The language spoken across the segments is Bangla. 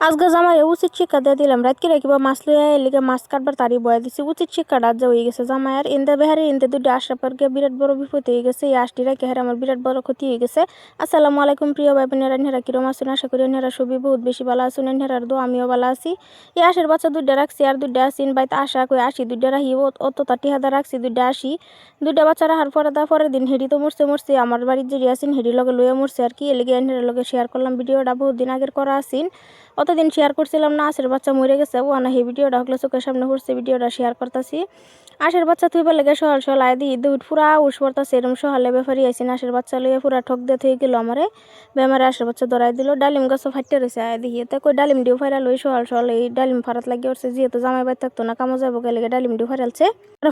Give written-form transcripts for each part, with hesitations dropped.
আজকে জামাই উচিত শিক্ষা দিয়ে দিলাম রাত কিরা কিবা মাছ লইয়া এলিগে মাছ কাটবার তারি বয়া দিছি উচিত শিক্ষাটা আজ হয়ে গেছে জামাইয়ের ইন্দা বেহারে ইন্দা দুটো আশরাফের গিয়ে বিরাট বড় বিপদ হয়ে গেছে এই আশটি রাখে হারে আমার বিরাট বড় ক্ষতি হয়ে গেছে। আসসালামু আলাইকুম প্রিয় ভাই বোনেরা, নেহারা কিরম আছেন? আশা করি নেহারা সবই বহুত বেশি ভালো আছেন। নেহারার দো আমিও ভালো আছি। এই আশের বাচ্চা দুইটা রাখছি আর দুইটা আসিন বাইতে আশা কই আসি দুইটা রাখি অত তাটি হাদা রাখছি দুইটা আসি দুইটা বাচ্চা রাখার পরের দিন হেডি তো মরছে আমার বাড়ির যে আসিন হেডি লগে লইয়া মরছে আর কি এলিগে নেহার লগে শেয়ার করলাম। ভিডিওটা বহুত দিন আগের করা আসিন, অতদিন শেয়ার করছিলাম না। আশের বাচ্চা মরে গেছে ও না, এই ভিডিওটা হলে চোখের সামনে পড়ছে, ভিডিওটা শেয়ার করতেছি। আশের বাচ্চা তুই বলে সহল সহল আয় দিই দুধ পুরা উস পড়তেছে এরম সহালে ব্যাপারই আইসিন আশের বাচ্চা লইয়া পুরা ঠক দিয়ে থই গেল আমারে বেমারে আশের বাচ্চা ধরাই দিল। ডালিম গাছও ফাইটে রয়েছে আয় দিই এতে কই ডালিম ডিও ফাইরা লই সহল এই ডালিম ফারাত লাগিয়ে উঠছে যেহেতু জামাই বাই থাকতো না কামো যাবো গেলে ডালিম ডিও ফাইরালছে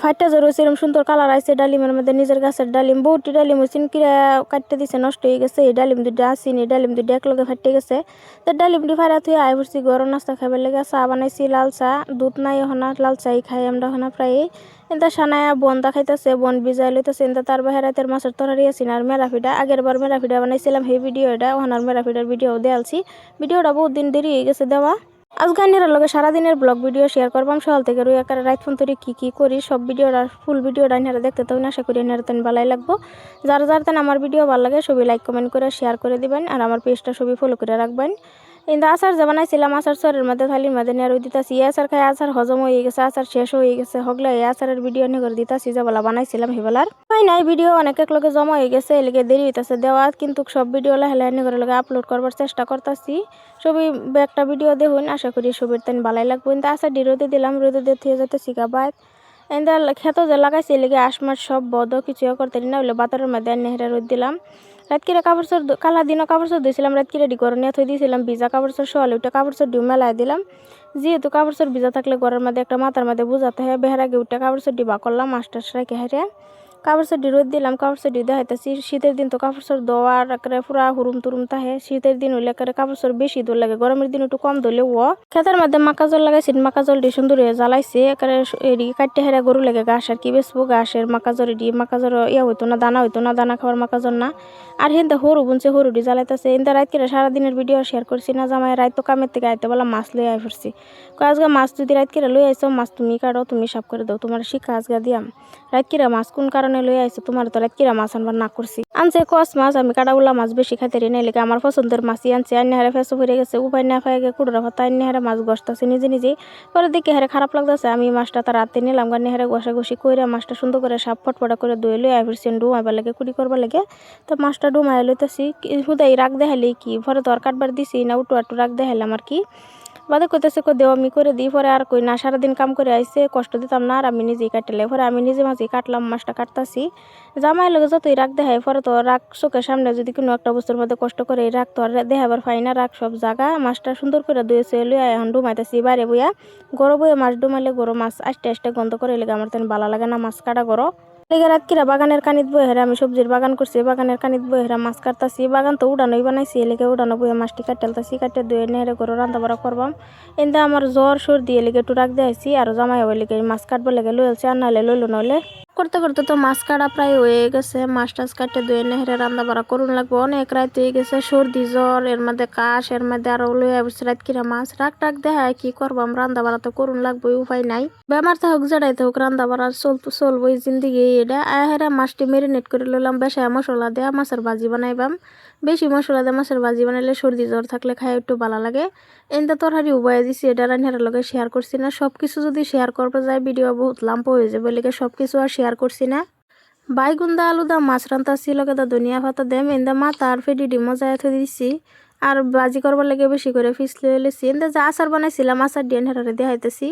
ফাইটটা জড়ছে এরম সুন্দর কালার আইছে ডালিমের মধ্যে নিজের গাছের ডালিম বহুটি ডালিম হয়েছেন কিরা কাটতে দিছে নষ্ট হয়ে গেছে। এই ডালিম দুইটা আসিনি ডালিম দুইটা একলগে ফাইটে গেছে তো ডালিম ডি ফাইরা থুই আয় পড়ছি গরম নাস্তা খাইবার লেগে চা বানাইছি লাল চা দুধ নাই হনা লাল চাই খাই আমরা হনা প্রায় এনতা সানায়া বনটা খাইতেছে বন বিজাই লইতেছে এনতা তার বাহেরাতের মাছের তরকারি আছেন আর মেরাফিডা আগের বার মেরাফিডা বানাইছিলাম সেই ভিডিওটা ওনার মেরাফিডার ভিডিও দেয়ালছি। ভিডিওটা বহুত দিন দেরি হয়ে গেছে দেওয়া। আজকে আন্যের লগে সারাদিনের ব্লগ ভিডিও শেয়ার করবাম সকাল থেকে রুই আকারে রাত ফোন তৈরি কী করি সব ভিডিওটা ফুল ভিডিওটা আন্যেরা দেখতে তো আশা করি আন্যেরা তেন ভালাই লাগবো। যারা তেন আমার ভিডিও ভালো লাগে সবই লাইক কমেন্ট করে শেয়ার করে দিবেন আর আমার পেজটা সবই ফলো করে রাখবেন। কিন্তু আচার যে বানাইছিলাম আচার সরের মধ্যে থালির মধ্যে নিয়ে রই দিতাছি আচার খাই আচার হজম হয়ে গেছে আচার শেষ হয়ে গেছে হগলে এই আচারের ভিডিও নিয়ে করে দিতাছি যে বলা বানাইছিলাম হেবেলার হয় নাই ভিডিও অনেক এক লগে জমা হয়ে গেছে এলিগে দেরি হইতেছে দেওয়া কিন্তু সব ভিডিও লাহে লাহে নিয়ে লগে আপলোড করবার চেষ্টা করতেছি। সবই একটা ভিডিও দেখুন আশা করি সবের তেন ভালাই লাগবো। কিন্তু আচার রোদে দিলাম রোদে দিয়ে থিয়ে যেতে শিখা বাদ এন্দা খেতো যে লাগাইছে এলিগে আশমার সব বদ কিছু করতে না হইলে বাতারের মধ্যে নেহরা রোদ দিলাম। রাতকিরে কাপড় চোর কালা দিনও কাপড় চোর দিয়েছিলাম রাতকি রেডি করে নিয়ে থই দিয়েছিলাম ভিজা কাপড় চোর শোয়ালে ওইটা কাপড় চোর ডিউ মেলাই দিলাম। যেহেতু কাপড় চোর ভিজা থাকলে ঘরের মধ্যে একটা মাথার মধ্যে বুঝাতে হয় বেহার আগে ওইটা কাপড় চোর ডিবা করলাম মাস্টার রেখে হারে কাপড় চোর রোদ দিলাম কাপড় চোর দেখাইতেছি। শীতের দিন তো কাপড় চোর দেওয়ার একেবারে পুরা হুরুম তুরুম তাহে শীতের দিন হইলে একেবারে কাপড় চোর বেশি দূর লাগে গরমের দিন একটু কম ধরলে ও খেতের মধ্যে মাকা জল লাগাইছি মাকা জল দিয়ে সুন্দর হয়ে জ্বালাইছে একেবারে এদিকে কাটতে হেরা গরু লেগে ঘাস আর কি বেসবো ঘাসের মাকা জল দিয়ে মাকা জল ইয়া হইতো না দানা খাওয়ার মাকা জল না। আর হেন্দা হরু বুনছে হরুটি জ্বালাইতেছে এন্দা রাত করে সারাদিনের ভিডিও শেয়ার করছি না জামাই রাত তো কামের থেকে আইতে বলা মাছ লই আই পড়ছি আজকে মাছ যদি রাত করে লই আইসো মাছ তুমি কাটো তুমি সাফ করে দাও তোমার শিক্ষা আজকে দিয়াম রাত কিরা মাছ কোন কারণে লই আইসো তোমার তো রাত কিরা মাছ আনবার না করছি আনছে কস মাছ আমি কাটাউলা মাছ বেশি খাইতে রে নাইলে আমার পছন্দের মাছই আনছে আন্যাহারে ফেসো ভরে গেছে উপায় না পাই গে কুড়রা ভাতা আন্যাহারে মাছ গসতাছে নিজেই পরে দেখে হারে খারাপ লাগতেছে আমি মাছটা তার রাতে নিলাম গান্যাহারে ঘষাঘষি কইরা মাছটা সুন্দর করে সাপ ফটফটা করে ধুয়ে লই আই পড়ছি ডুমাইবার লাগে কুড়ি করবার লাগে তো মাছটা ডুমাই লইতেছি হুদাই রাগ দেখাইলে কি পরে তো আর কাটবার দিছি না উটু আটু রাগ দেখাইলাম আর কি বাদে কইতেছে দেও আমি করে দিই পরে আর কই না সারাদিন কাম করে আইসে কষ্ট দিতাম না আর আমি নিজেই কাটলে পরে আমি নিজে মাঝেই কাটলাম মাছটা কাটতাছি। জামাই লগে যতই রাগ দেখাই পরে তো রাগ চোখের সামনে যদি কোনো একটা বস্তুর মধ্যে কষ্ট করে রাগ তো আর দেখাবার পাই না রাগ সব জায়গা মাছটা সুন্দর করে ধুয়েছে লইয়া এখন ডুমাইতেছি বাইরে বইয়া গরো বইয়া মাছ ডুমাইলে গরো মাছ আস্তে আস্তে গন্ধ করে লেগে আমার তেন ভালো লাগে না মাছ কাটা গরো লেগে রাত কিরা বাগানের কানিত বই হেরা আমি সবজির বাগান করছি বাগানের কানিত বই হেরা মাছ কাটতাছি বাগান তো উড়ানোই বানাইছি এলেগে উড়ানো বইয়া মাছটি কাটতেছি কাটতে ধুয়ে নেহরে গরো রান্না বাড়া করবাম এনতে আমার জ্বর সর্দি এলেগে একটু রাখ দিয়েছি আর জামাই হইলে মাছ কাটবার লেগে লইলছে আর নাহলে লইলো নইলে করতে করতে তো মাছ কাটা প্রায় হয়ে গেছে মাছ টাছ কাটতে ধুয়ে নেহরে রান্না বাড়া করুন লাগবো অনেক রাত হয়ে গেছে সর্দি জ্বর এর মধ্যে কাশ এর মধ্যে আরো লইয়া বসে রাত কিরা মাছ রাখ টাক দেখায় কি করবাম রান্না বাড়া তো করুন লাগবো উপায় নাই বেমার থাকুক জড়াইতে হোক রান্না বাড়া চলবো জিন্দিগি এটা আহেরা মাছটি মেরিনেট করে লইলাম বেশা মশলা দেয়া মাছের ভাজি বানাইবাম বেশি মশলা দিয়ে মাছের ভাজি বানাইলে সর্দি জ্বর থাকলে খাই একটু ভালো লাগে এনতে তরহারি উবাই দিছি এটা রান্নার লগে শেয়ার করছি না সব কিছু যদি শেয়ার করতে যায় ভিডিও বহুত লাম্প হয়ে যাবে বলে সব কিছু আর শেয়ার করছি না। বাইগুন্দা আলুদা মাছ রান্তাছি লগে দা ধনিয়া পাতা দেম এন্দা মাথা আর ফেটি ডিমো যায় থই দিছি আর ভাজি করবার লাগে বেশি করে ফিস লয়ে লেছি এন্দা যে আচার বানাইছিলাম আচার দিয়ে হেরারে দেখাইতেছি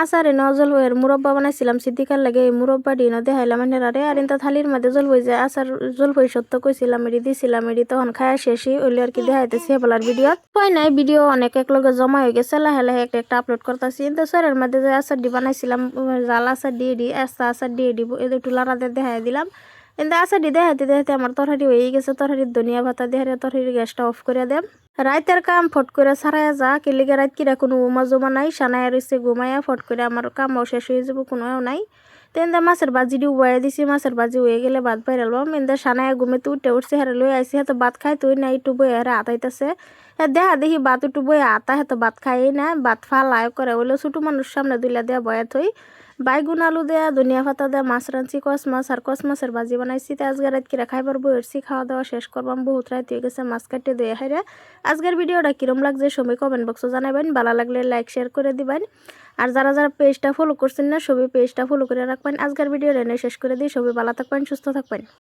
আচার এনে জলবইয়ের মুরব্বা বানাইছিলাম সিদ্দিকার লাগে এই মুরব্বা দিয়ে দেখাইলাম হেরারে আর এনতা থালির মধ্যে জলবই যায় আচার জলবই সত্য কইছিলাম এডি দিছিলাম এডি তখন খায়া শেষই ওইলে আর কি দেখাইতেছি হেবলার ভিডিও হয় নাই ভিডিও অনেক এক লগে জমা হয়ে গেছে লাহে লাহে একটা আপলোড করতেছি এনতা সরের মধ্যে যে আচার দি বানাইছিলাম জাল আচার দিয়ে দি আচার দিয়ে দিব এদের একটু লাড়াতে দেখাই দিলাম কিন্তু আচার দি দেখাইতে আমার তরকারি হয়ে গেছে তরকারির ধনিয়া পাতা দিয়ে তরকারির গ্যাসটা অফ করে দেব রাইতের কাম ফট করে সারাইয়া যা কেলিগে রাত কিরা কোনো উমা জমা নাই সানাইয়া রয়েছে ঘুমাইয়া ফট করে আমার কামও শেষ হয়ে যাবো কোনোও নাই তেন্দা মাছের ভাজি দিয়ে উবাই দিছি মাছের ভাজি হয়ে গেলে ভাত বাইরালবাম এন্দা সানাইয়া ঘুমেতে উঠে উঠছে হারে লই আইসি হাতে ভাত খাই তুই না একটু বই হারে আতাইতেছে দেখা দেখি ভাত একটু বয়ে আতা হয়তো ভাত খাই না, ভাত ফালায় করে হইলো ছোটো মানুষ সামনে দুইলা দেয়া বয়া থই। বাইগুন আলু দেয়া ধনিয়া পাতা দেয়া মাছ রাঁধছি, কস মাছ আর কস মাছের ভাজি বানাইছি। তো আজকে রাত কিরা খাইবার বইরছি, খাওয়া দাওয়া শেষ করবাম, বহুত রাত হয়ে গেছে, মাছ কাটতে দিয়ে হাইরা। আজকের ভিডিওটা কিরম লাগছে সবাই কমেন্ট বক্সে জানাবেন, ভালো লাগলে লাইক শেয়ার করে দিবেন। আর যারা যারা পেজটা ফলো করছেন না সবাই পেজটা ফলো করে রাখবেন। আজকের ভিডিওটা এনে শেষ করে দিই, সবাই ভালো থাকবেন, সুস্থ থাকবেন।